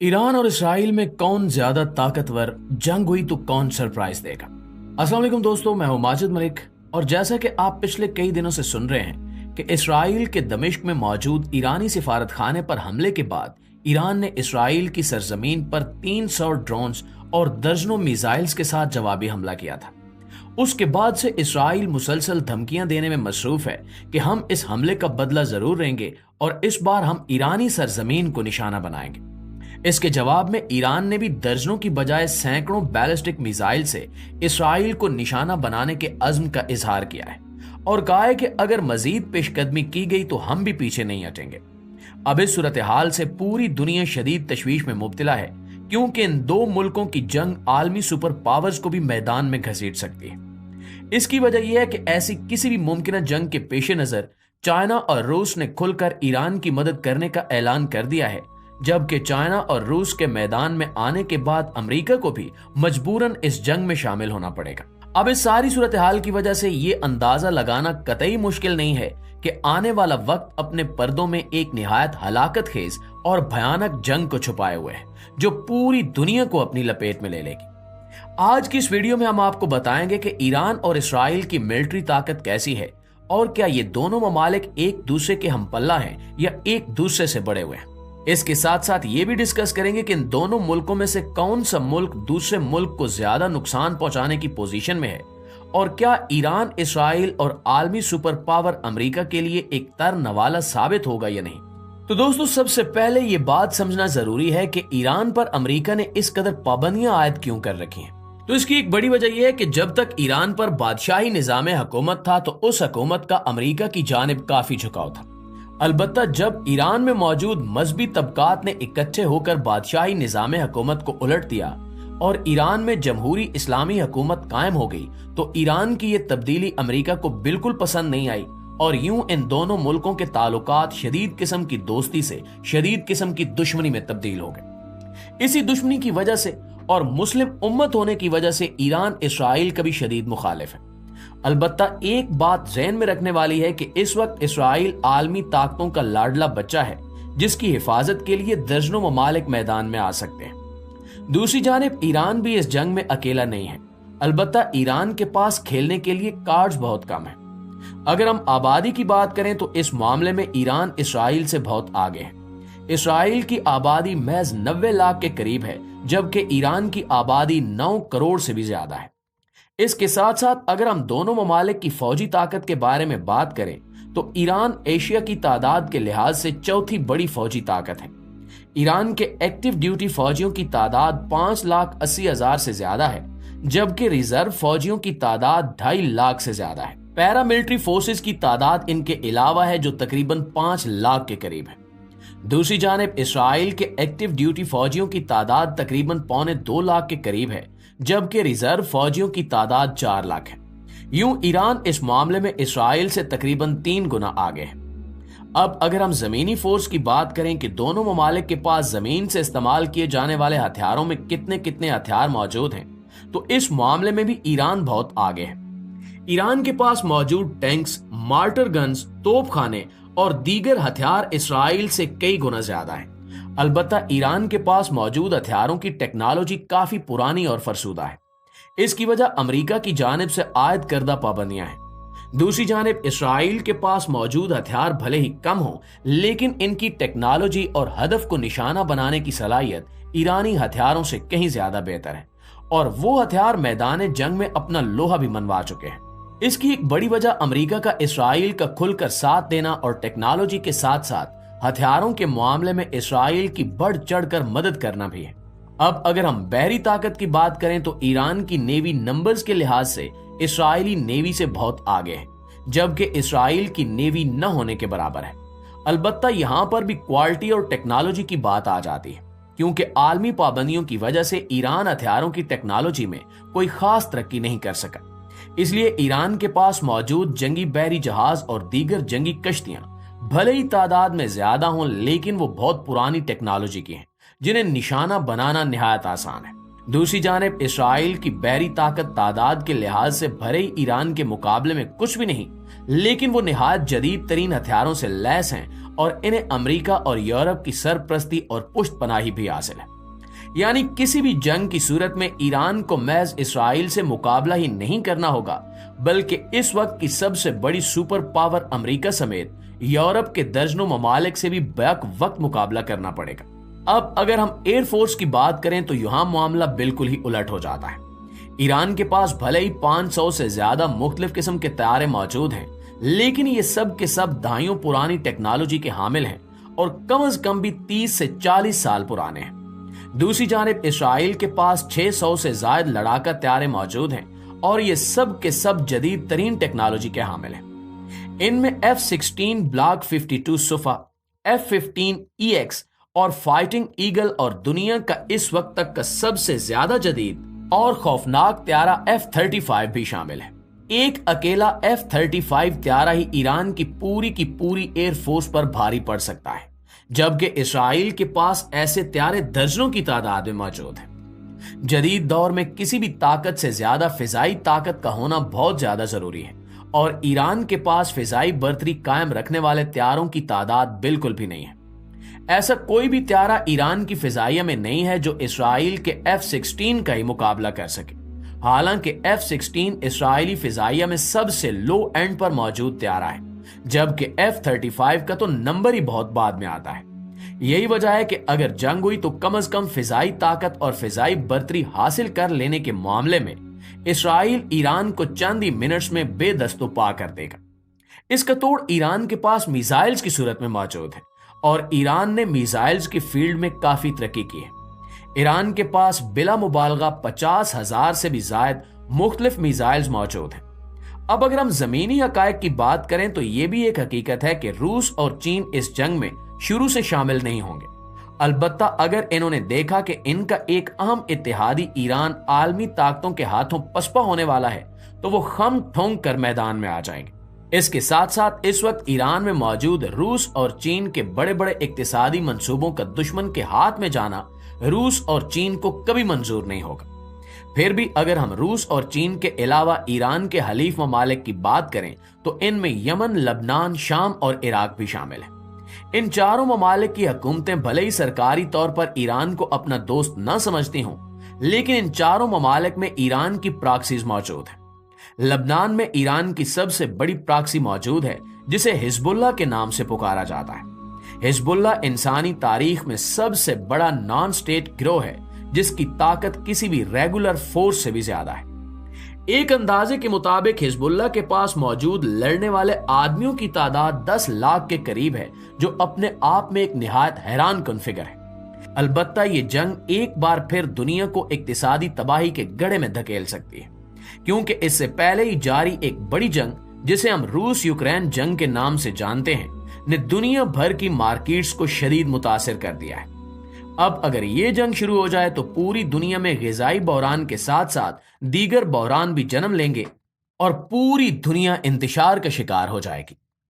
Iran और Israel में कौन ज्यादा ताकतवर, जंग हुई तो कौन सरप्राइज देगा। अस्सलाम वालेकुम दोस्तों, मैं हूं माजिद मलिक। और जैसा कि आप पिछले कई दिनों से सुन रहे हैं कि इसराइल के दमिश्क में मौजूद ईरानी सिफारत खाने पर हमले के बाद ईरान ने इसराइल की सरजमीन पर 300 ड्रोन्स और दर्जनों मिसाइल्स के साथ जवाबी हमला किया था। उसके बाद से इसराइल मुसलसल धमकियां देने में मसरूफ है कि हम इस हमले का बदला जरूर लेंगे और इस बार हम ईरानी सरजमीन को निशाना बनाएंगे। इसके जवाब में ईरान ने भी दर्जनों की बजाय सैकड़ों बैलिस्टिक मिसाइल से इसराइल को निशाना बनाने के अज़्म का इजहार किया है और कहा है कि अगर मजीद पेशकदमी की गई तो हम भी पीछे नहीं हटेंगे। अब इस सूरत हाल से पूरी दुनिया शदीद तशवीश में मुब्तला है, क्योंकि इन दो मुल्कों की जंग आलमी सुपर पावर्स को भी मैदान में घसीट सकती है। इसकी वजह यह है कि ऐसी किसी भी मुमकिन जंग के पेश नजर चाइना और रूस ने खुलकर ईरान की मदद करने का ऐलान कर दिया है, जबकि चाइना और रूस के मैदान में आने के बाद अमेरिका को भी मजबूरन इस जंग में शामिल होना पड़ेगा। अब इस सारी सूरत हाल की वजह से ये अंदाजा लगाना कतई मुश्किल नहीं है कि आने वाला वक्त अपने पर्दों में एक निहायत हलाकत खेज और भयानक जंग को छुपाए हुए है, जो पूरी दुनिया को अपनी लपेट में ले लेगी। आज की इस वीडियो में हम आपको बताएंगे कि ईरान और इसराइल की मिलिट्री ताकत कैसी है और क्या ये दोनों ममालिक एक दूसरे के हमपल्ला हैं या एक दूसरे से बड़े हुए हैं। इसके साथ साथ ये भी डिस्कस करेंगे कि इन दोनों मुल्कों में से कौन सा मुल्क दूसरे मुल्क को ज्यादा नुकसान पहुंचाने की पोजीशन में है और क्या ईरान, इसराइल और आलमी सुपर पावर अमेरिका के लिए एक तर नवाला साबित होगा या नहीं। तो दोस्तों, सबसे पहले ये बात समझना जरूरी है कि ईरान पर अमेरिका ने इस कदर पाबंदियां आयद क्यों कर रखी हैं। तो इसकी एक बड़ी वजह यह है कि जब तक ईरान पर बादशाही निजाम हुकूमत था तो उस हुकूमत का अमेरिका की जानिब काफी झुकाव था। अलबत्ता जब ईरान में मौजूद मजहबी तबकात ने इकट्ठे होकर बादशाही निजाम हुकूमत को उलट दिया और ईरान में जमहूरी इस्लामी हुकूमत कायम हो गई, तो ईरान की ये तब्दीली अमेरिका को बिल्कुल पसंद नहीं आई और यूं इन दोनों मुल्कों के ताल्लुकात शदीद किस्म की दोस्ती से शदीद किस्म की दुश्मनी में तब्दील हो गए। इसी दुश्मनी की वजह से और मुस्लिम उम्मत होने की वजह से ईरान इसराइल का भी शदीद मुखालिफ है। अलबत्ता एक बात ज़हन में रखने वाली है कि इस वक्त इसराइल आलमी ताकतों का लाडला बच्चा है, जिसकी हिफाजत के लिए दर्जनों ममालिक मैदान में आ सकते हैं। दूसरी जानिब ईरान भी इस जंग में अकेला नहीं है। अलबत्ता ईरान के पास खेलने के लिए कार्ड्स बहुत कम है। अगर हम आबादी की बात करें तो इस मामले में ईरान इसराइल से बहुत आगे है। इसराइल की आबादी महज 90 लाख के करीब है, जबकि ईरान की आबादी 9 करोड़ से भी ज्यादा है। इसके साथ साथ अगर हम दोनों ममालिक की फौजी ताकत के बारे में बात करें तो ईरान एशिया की तादाद के लिहाज से चौथी बड़ी फौजी ताकत है। ईरान के एक्टिव ड्यूटी फौजियों की तादाद 5,80,000 से ज्यादा है, जबकि रिजर्व फौजियों की तादाद 2.5 लाख से ज्यादा है। पैरामिलिट्री फोर्सेस की तादाद इनके अलावा है, जो तकरीबन 5 लाख के करीब है। दूसरी जानिब इसराइल के एक्टिव ड्यूटी फौजियों की तादाद तकरीबन 1.25 लाख के करीब है, जबकि रिजर्व फौजियों की तादाद 4 लाख है। यूं ईरान इस मामले में इसराइल से तकरीबन 3 गुना आगे है। अब अगर हम जमीनी फोर्स की बात करें कि दोनों ममालिक के पास जमीन से इस्तेमाल किए जाने वाले हथियारों में कितने कितने हथियार मौजूद हैं, तो इस मामले में भी ईरान बहुत आगे है। ईरान के पास मौजूद टैंक्स, मार्टर गन्स, तोपखाने और दीगर हथियार इसराइल से कई गुना ज्यादा है। अलबत्ता ईरान के पास मौजूद हथियारों की टेक्नोलॉजी काफी पुरानी और फरसूदा है। इसकी वजह अमेरिका की जानिब से आयद करदा पाबंदियां हैं। दूसरी जानिब इसराइल के पास मौजूद हथियार भले ही कम हो, लेकिन इनकी टेक्नोलॉजी और हदफ को निशाना बनाने की सलाहियत ईरानी हथियारों से कहीं ज्यादा बेहतर है और वो हथियार मैदान जंग में अपना लोहा भी मनवा चुके हैं। इसकी एक बड़ी वजह अमेरिका का इसराइल का खुलकर साथ देना और टेक्नोलॉजी के साथ साथ हथियारों के मामले में इसराइल की बढ़ चढ़कर मदद करना भी है। अब अगर हम बहरी ताकत की बात करें तो ईरान की नेवी नंबर्स के लिहाज से इसराइली नेवी से बहुत आगे है, जबकि इसराइल की नेवी न होने के बराबर है। अलबत्ता यहां पर भी क्वालिटी और टेक्नोलॉजी की बात आ जाती है, क्योंकि आलमी पाबंदियों की वजह से ईरान हथियारों की टेक्नोलॉजी में कोई खास तरक्की नहीं कर सका। इसलिए ईरान के पास मौजूद जंगी बहरी जहाज और दीगर जंगी कश्तियां भले ही तादाद में ज्यादा हों, लेकिन वो बहुत पुरानी टेक्नोलॉजी की हैं, जिन्हें निशाना बनाना निहायत आसान है। दूसरी जानिब इसराइल की बहरी ताकत तादाद के लिहाज से भले ही ईरान के मुकाबले में कुछ भी नहीं, लेकिन वो निहायत जदीद तरीन हथियारों से लैस हैं और इन्हें अमेरिका और यूरोप की सरपरस्ती और पुष्ट पनाही भी हासिल है। यानी किसी भी जंग की सूरत में ईरान को महज इसराइल से मुकाबला ही नहीं करना होगा, बल्कि इस वक्त की सबसे बड़ी सुपर पावर अमेरिका समेत यूरोप के दर्जनों ममालिक से भी बैक वक्त मुकाबला करना पड़ेगा। अब अगर हम एयरफोर्स की बात करें तो यहां मामला बिल्कुल ही उलट हो जाता है। ईरान के पास भले ही 500 से ज्यादा मुख्तलिफ किस्म के तैयारे मौजूद हैं, लेकिन ये सब के सब दहाइयों पुरानी टेक्नोलॉजी के हामिल हैं और कम से कम भी 30 से 40 साल पुराने हैं। दूसरी जानिब इसराइल के पास 600 से ज्यादा लड़ाका तैयारे मौजूद हैं और ये सब के सब जदीद तरीन टेक्नोलॉजी के हामिल हैं। इनमें F-16 ब्लॉक 52 सुफा, F-15EX और फाइटिंग ईगल और दुनिया का इस वक्त तक का सबसे ज्यादा जदीद और खौफनाक त्यारा F-35 भी शामिल है। एक अकेला F-35 त्यारा ही ईरान की पूरी एयरफोर्स पर भारी पड़ सकता है, जबकि इसराइल के पास ऐसे त्यारे दर्जनों की तादाद में मौजूद है। जदीद दौर में किसी भी ताकत से ज्यादा फिजाई ताकत का होना बहुत ज्यादा जरूरी है और ईरान के पास फिजाई बर्तरी कायम रखने वाले त्यारों की तादाद बिल्कुल भी नहीं है। ऐसा कोई भी त्यारा ईरान की फिजाइया में नहीं है जो इसराइल के F-16 का ही मुकाबला कर सके। हालांकि F-16 इसराइली फिजाइया में सबसे लो एंड पर मौजूद त्यारा है, जबकि F-35 का तो नंबर ही बहुत बाद में आता है। यही वजह है कि अगर जंग हुई तो कम से कम फिजाई ताकत और फिजाई बर्तरी हासिल कर लेने के मामले में इसराइल ईरान को चंद ही मिनट्स में बेदस्तो पा कर देगा। इसका तोड़ ईरान के पास मिसाइल्स की सूरत में मौजूद है और ईरान ने मिसाइल्स की फील्ड में काफी तरक्की की है। ईरान के पास बिला मुबालगा 50,000 से भी ज्यादा मुख्तलिफ मिसाइल्स मौजूद हैं। अब अगर हम जमीनी हकायक की बात करें तो यह भी एक हकीकत है कि रूस और चीन इस जंग में शुरू से शामिल नहीं होंगे। अलबत्ता अगर इन्होंने देखा कि इनका एक अहम इत्तेहादी ईरान आलमी ताकतों के हाथों पसपा होने वाला है तो वो खम ठोंक कर मैदान में आ जाएंगे। इसके साथ साथ इस वक्त ईरान में मौजूद रूस और चीन के बड़े बड़े इक्तिसादी मंसूबों का दुश्मन के हाथ में जाना रूस और चीन को कभी मंजूर नहीं होगा। फिर भी अगर हम रूस और चीन के अलावा ईरान के हलीफ ममालिक की बात करें तो इनमें यमन, लबनान, शाम और इराक भी शामिल है। इन चारों ममालिक की हुकूमतें भले ही सरकारी तौर पर ईरान को अपना दोस्त न समझती हों, लेकिन इन चारों ममालिक में ईरान की प्रॉक्सीज मौजूद है। लबनान में ईरान की सबसे बड़ी प्रॉक्सी मौजूद है जिसे हिजबुल्लाह के नाम से पुकारा जाता है। हिजबुल्लाह इंसानी तारीख में सबसे बड़ा नॉन स्टेट गिरोह है जिसकी ताकत किसी भी रेगुलर फोर्स से भी ज्यादा है। एक अंदाजे के मुताबिक हिजबुल्लाह के पास मौजूद लड़ने वाले आदमियों की तादाद 10 लाख के करीब है, जो अपने आप में एक निहायत हैरान कुन फिगर है। अलबत्ता ये जंग एक बार फिर दुनिया को इक्तिसादी तबाही के गड्ढे में धकेल सकती है, क्योंकि इससे पहले ही जारी एक बड़ी जंग जिसे हम रूस यूक्रेन जंग के नाम से जानते हैं ने दुनिया भर की मार्केट्स को शदीद मुतासिर कर दिया है। अब अगर ये जंग शुरू हो जाए तो पूरी दुनिया में ग़िज़ाई बहरान के साथ साथ दीगर बहरान भी जन्म लेंगे और पूरी दुनिया इंतशार का शिकार हो जाएगी।